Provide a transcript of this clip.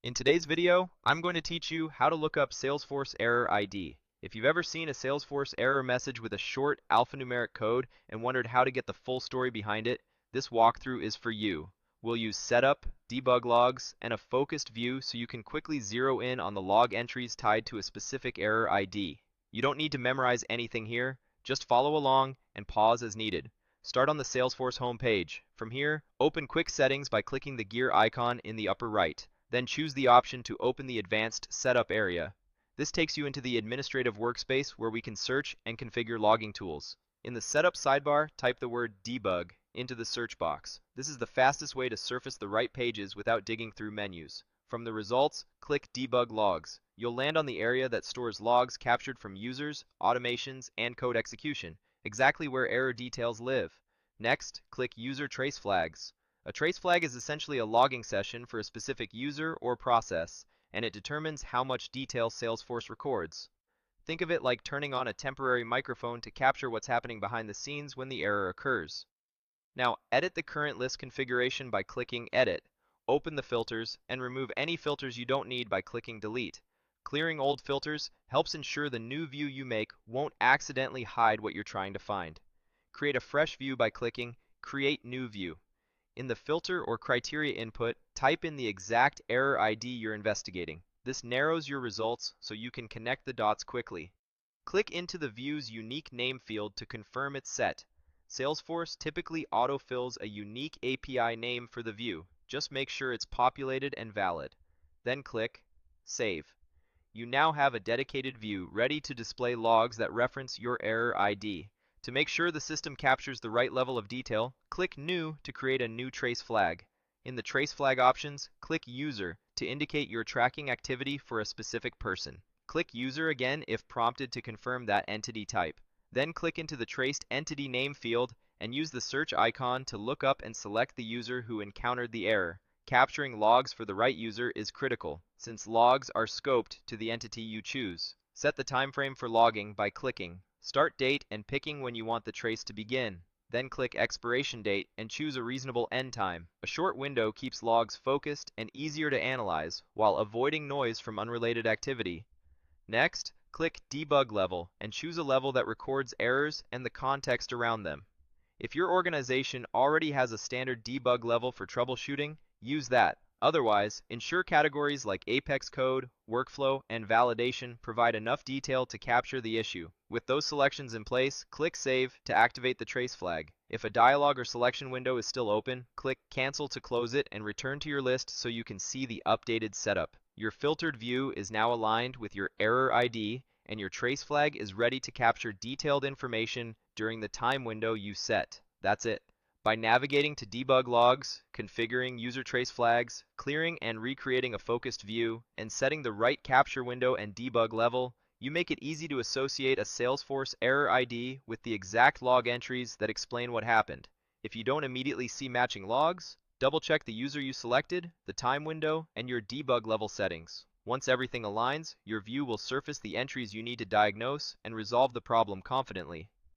In today's video, I'm going to teach you how to look up Salesforce error ID. If you've ever seen a Salesforce error message with a short alphanumeric code and wondered how to get the full story behind it, this walkthrough is for you. We'll use setup, debug logs, and a focused view so you can quickly zero in on the log entries tied to a specific error ID. You don't need to memorize anything here, just follow along and pause as needed. Start on the Salesforce homepage. From here, open Quick Settings by clicking the gear icon in the upper right. Then choose the option to open the Advanced Setup area. This takes you into the administrative workspace where we can search and configure logging tools. In the Setup sidebar, type the word Debug into the search box. This is the fastest way to surface the right pages without digging through menus. From the results, click Debug Logs. You'll land on the area that stores logs captured from users, automations, and code execution, exactly where error details live. Next, click User Trace Flags. A trace flag is essentially a logging session for a specific user or process, and it determines how much detail Salesforce records. Think of it like turning on a temporary microphone to capture what's happening behind the scenes when the error occurs. Now, edit the current list configuration by clicking Edit. Open the filters, and remove any filters you don't need by clicking Delete. Clearing old filters helps ensure the new view you make won't accidentally hide what you're trying to find. Create a fresh view by clicking Create New View. In the filter or criteria input, type in the exact error ID you're investigating. This narrows your results so you can connect the dots quickly. Click into the view's unique name field to confirm it's set. Salesforce typically autofills a unique API name for the view. Just make sure it's populated and valid. Then click Save. You now have a dedicated view ready to display logs that reference your error ID. To make sure the system captures the right level of detail, click New to create a new trace flag. In the trace flag options, click User to indicate you're tracking activity for a specific person. Click User again if prompted to confirm that entity type. Then click into the traced entity name field and use the search icon to look up and select the user who encountered the error. Capturing logs for the right user is critical, since logs are scoped to the entity you choose. Set the time frame for logging by clicking Start Date and picking when you want the trace to begin. Then click Expiration Date and choose a reasonable end time. A short window keeps logs focused and easier to analyze while avoiding noise from unrelated activity. Next, click Debug Level and choose a level that records errors and the context around them. If your organization already has a standard debug level for troubleshooting, use that. Otherwise, ensure categories like Apex code, workflow, and validation provide enough detail to capture the issue. With those selections in place, click Save to activate the trace flag. If a dialog or selection window is still open, click Cancel to close it and return to your list so you can see the updated setup. Your filtered view is now aligned with your error ID, and your trace flag is ready to capture detailed information during the time window you set. That's it. By navigating to debug logs, configuring user trace flags, clearing and recreating a focused view, and setting the right capture window and debug level, you make it easy to associate a Salesforce error ID with the exact log entries that explain what happened. If you don't immediately see matching logs, double-check the user you selected, the time window, and your debug level settings. Once everything aligns, your view will surface the entries you need to diagnose and resolve the problem confidently.